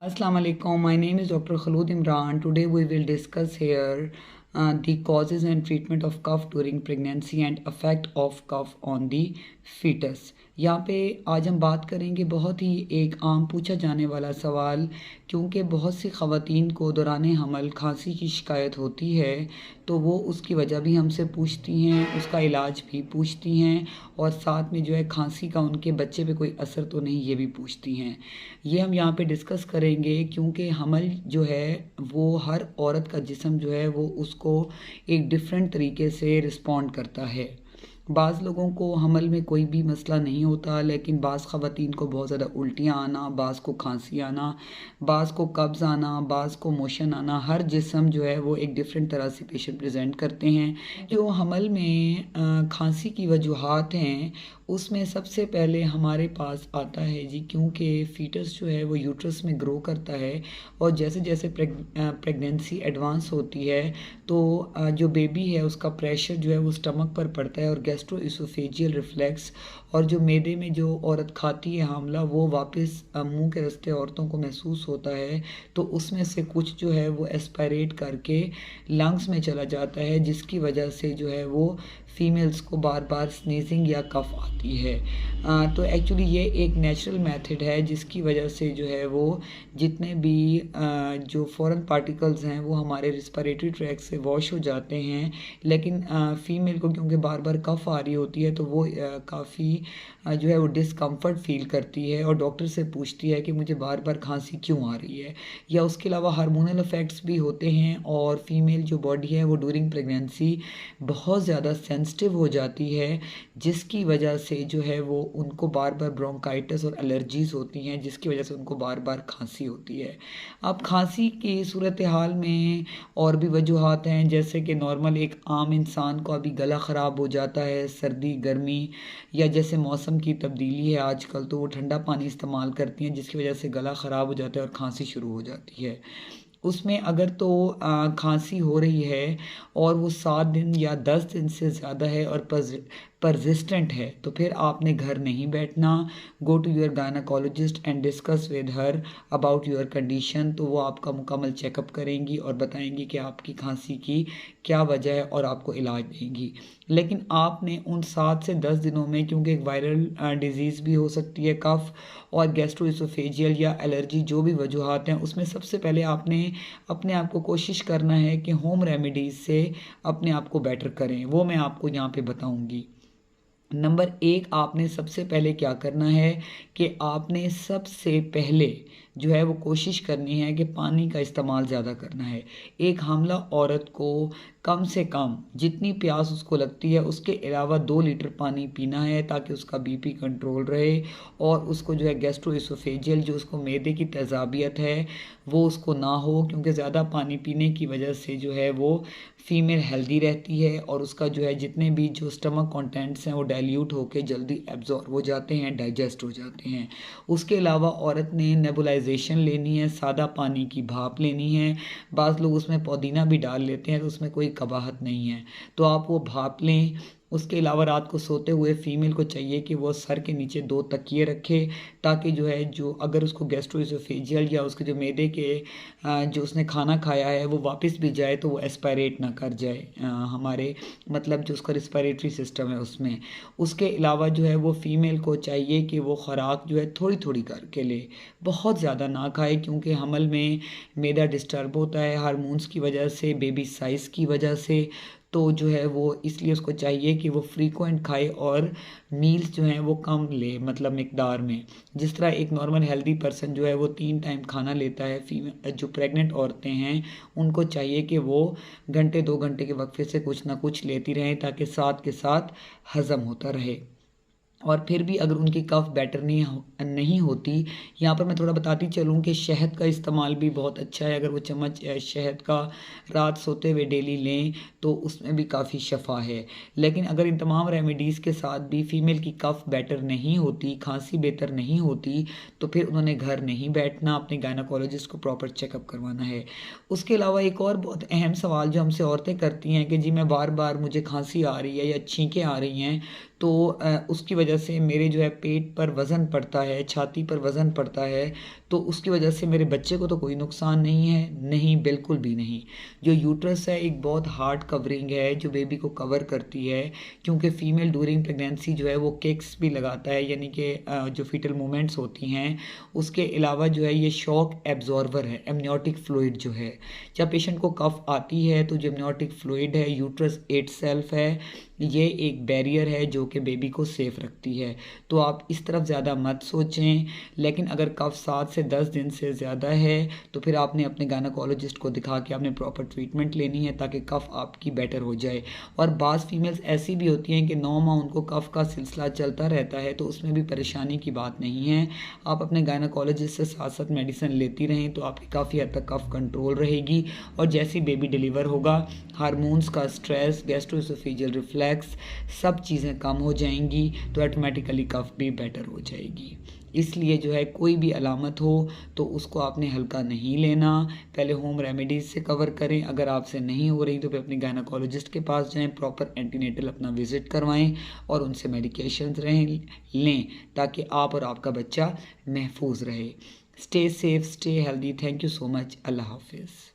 Assalamu alaikum. My name is Dr. Khalud Imran. Today we will discuss here the causes and treatment of cough during pregnancy and effect of cough on the fetus. यहाँ पे आज हम बात करेंगे बहुत ही एक आम पूछा जाने वाला सवाल, क्योंकि बहुत सी ख़वातीन को दौरान हमल खांसी की शिकायत होती है तो वो उसकी वजह भी हमसे पूछती हैं, उसका इलाज भी पूछती हैं और साथ में जो है खांसी का उनके बच्चे पे कोई असर तो नहीं ये भी पूछती हैं। ये हम यहाँ पे डिस्कस करेंगे क्योंकि हमल जो है वो हर औरत का जिस्म जो है वो उसको एक डिफरेंट तरीके से रिस्पॉन्ड करता है। बाज़ लोगों को हमल में कोई भी मसला नहीं होता, लेकिन बाज़ ख़वातीन को बहुत ज़्यादा उल्टियाँ आना, बाज़ को खांसी आना, बाज़ को कब्ज़ आना, बाज़ को मोशन आना, हर जिस्म जो है वो एक डिफरेंट तरह से पेशेंट प्रेजेंट करते हैं। जो हमल में खांसी की वजूहात हैं उसमें सबसे पहले हमारे पास आता है जी, क्योंकि फ़ीटस जो है वो यूट्रस में ग्रो करता है और जैसे जैसे प्रेगनेंसी एडवांस होती है तो जो बेबी है उसका प्रेशर जो है वो स्टमक पर पड़ता है और गैस्ट्रोइसोफेजियल रिफ्लेक्स और जो मैदे में जो औरत खाती है हामला वो वापस मुंह के रास्ते औरतों को महसूस होता है, तो उसमें से कुछ जो है वो एस्पायरेट करके लंग्स में चला जाता है, जिसकी वजह से जो है वो फीमेल्स को बार बार स्नीजिंग या कफ आती है। तो एक्चुअली ये एक नेचुरल मेथड है जिसकी वजह से जो है वो जितने भी जो फॉरेन पार्टिकल्स हैं वो हमारे रिस्पिरेटरी ट्रैक से वॉश हो जाते हैं, लेकिन फ़ीमेल को क्योंकि बार बार कफ आ रही होती है तो वो काफ़ी जो है वो डिस्कम्फर्ट फील करती है और डॉक्टर से पूछती है कि मुझे बार बार खांसी क्यों आ रही है। या उसके अलावा हार्मोनल इफ़ेक्ट्स भी होते हैं और फीमेल जो बॉडी है वो ड्यूरिंग प्रेगनेंसी बहुत ज़्यादा सेंसिटिव हो जाती है, जिसकी वजह से जो है वो उनको बार बार ब्रोंकाइटिस और एलर्जीज़ होती हैं, जिसकी वजह से उनको बार बार खांसी होती है। अब खांसी की सूरत हाल में और भी वजूहात हैं, जैसे कि नॉर्मल एक आम इंसान को अभी गला ख़राब हो जाता है, सर्दी गर्मी या जैसे मौसम की तब्दीली है आजकल तो वो ठंडा पानी इस्तेमाल करती हैं, जिसकी वजह से गला ख़राब हो जाता है और खांसी शुरू हो जाती है। उसमें अगर तो खांसी हो रही है और वो 7 दिन या 10 दिन से ज़्यादा है और परसिस्टेंट है तो फिर आपने घर नहीं बैठना। Go to your gynaecologist and discuss with her about your condition. तो वो आपका मुकम्मल चेकअप करेंगी और बताएंगी कि आपकी खांसी की क्या वजह है और आपको इलाज देंगी। लेकिन आपने उन 7 से 10 दिनों में, क्योंकि एक वायरल डिजीज़ भी हो सकती है कफ और गैस्ट्रोइसोफेजियल या एलर्जी जो भी वजूहात हैं, उसमें सबसे पहले आपने अपने आप को कोशिश करना है कि होम रेमेडीज़ से अपने आप को बेटर करें। वो मैं आपको यहाँ पे बताऊँगी। नंबर 1, आपने सबसे पहले क्या करना है कि आपने सबसे पहले जो है वो कोशिश करनी है कि पानी का इस्तेमाल ज़्यादा करना है। एक हामला औरत को कम से कम जितनी प्यास उसको लगती है उसके अलावा 2 लीटर पानी पीना है, ताकि उसका बीपी कंट्रोल रहे और उसको जो है गैस्ट्रोइसोफेजियल जो उसको मैदे की तेज़ाबियत है वो उसको ना हो, क्योंकि ज़्यादा पानी पीने की वजह से जो है वो फीमेल हेल्दी रहती है और उसका जो है जितने भी जो स्टमक कंटेंट्स हैं वो डाइल्यूट होकर जल्दी एब्जॉर्ब हो जाते हैं, डाइजेस्ट हो जाते हैं। उसके अलावा औरत ने नेबुलाइजेशन लेनी है, सादा पानी की भाप लेनी है। बाज़ लोग उसमें पुदीना भी डाल लेते हैं तो उसमें कोई कबाहत नहीं है, तो आप वो भाप लें। उसके अलावा रात को सोते हुए फ़ीमेल को चाहिए कि वो सर के नीचे 2 तकिए रखे, ताकि जो है जो अगर उसको गैस्ट्रोइसोफेजियल या उसके जो मैदे के जो उसने खाना खाया है वो वापस भी जाए तो वो एस्पायरेट ना कर जाए हमारे मतलब जो उसका रिस्पिरेटरी सिस्टम है उसमें। उसके अलावा जो है वो फ़ीमेल को चाहिए कि वो खुराक जो है थोड़ी थोड़ी करके ले, बहुत ज़्यादा ना खाए, क्योंकि हमल में मैदा डिस्टर्ब होता है हार्मोन्स की वजह से, बेबी साइज़ की वजह से। तो जो है वो इसलिए उसको चाहिए कि वो फ्रीक्वेंट खाए और मील्स जो हैं वो कम ले, मतलब मिकदार में। जिस तरह एक नॉर्मल हेल्दी पर्सन जो है वो 3 टाइम खाना लेता है, फीमेल जो प्रेग्नेंट औरतें हैं उनको चाहिए कि वो घंटे 2 घंटे के वक्फे से कुछ ना कुछ लेती रहें, ताकि साथ के साथ हज़म होता रहे। और फिर भी अगर उनकी कफ बेटर नहीं होती, यहाँ पर मैं थोड़ा बताती चलूँ कि शहद का इस्तेमाल भी बहुत अच्छा है। अगर वो चम्मच शहद का रात सोते हुए डेली लें तो उसमें भी काफ़ी शफा है। लेकिन अगर इन तमाम रेमेडीज़ के साथ भी फ़ीमेल की कफ बेटर नहीं होती, खांसी बेहतर नहीं होती, तो फिर उन्होंने घर नहीं बैठना, अपने गायनेकोलॉजिस्ट को प्रॉपर चेकअप करवाना है। उसके अलावा एक और बहुत अहम सवाल जो हमसे औरतें करती हैं कि जी मैं बार बार मुझे खांसी आ रही है या छींकें आ रही हैं, तो उसकी वजह से मेरे जो है पेट पर वज़न पड़ता है, छाती पर वज़न पड़ता है, तो उसकी वजह से मेरे बच्चे को तो कोई नुकसान नहीं है, नहीं, बिल्कुल भी नहीं। जो यूट्रस है एक बहुत हार्ड कवरिंग है जो बेबी को कवर करती है, क्योंकि फ़ीमेल ड्यूरिंग प्रेगनेंसी जो है वो किक्स भी लगाता है, यानी कि जो फीटल मूवमेंट्स होती हैं। उसके अलावा जो है ये शॉक एब्जॉर्बर है, एमनियोटिक फ्लूइड जो है। जब पेशेंट को कफ आती है तो जो एमनियोटिक फ्लूइड है यूट्रस इटसेल्फ है, ये एक बैरियर है जो कि बेबी को सेफ रखती है। तो आप इस तरफ ज़्यादा मत सोचें। लेकिन अगर कफ 7 से 10 दिन से ज़्यादा है तो फिर आपने अपने गायनेकोलॉजिस्ट को दिखा के आपने प्रॉपर ट्रीटमेंट लेनी है ताकि कफ आपकी बेटर हो जाए। और बाज़ फीमेल्स ऐसी भी होती हैं कि 9 माह उनको कफ का सिलसिला चलता रहता है, तो उसमें भी परेशानी की बात नहीं है। आप अपने गायनेकोलॉजिस्ट से साथ साथ मेडिसिन लेती रहें तो आपकी काफ़ी हद तक कफ कंट्रोल रहेगी। और जैसे ही बेबी डिलीवर होगा, हार्मोन्स का स्ट्रेस, गैस्ट्रोएसोफेजियल रिफ्लैक्स, सब चीज़ें कम हो जाएंगी, तो ऑटोमेटिकली कफ भी बेटर हो जाएगी। इसलिए जो है कोई भी अलामत हो तो उसको आपने हल्का नहीं लेना, पहले होम रेमेडीज़ से कवर करें। अगर आपसे नहीं हो रही तो फिर अपने गायनेकोलॉजिस्ट के पास जाएं, प्रॉपर एंटीनेटल अपना विजिट करवाएं और उनसे मेडिकेशंस लें ताकि आप और आपका बच्चा महफूज रहे। Stay safe, stay healthy. Thank you so much. अल्लाह हाफिज़।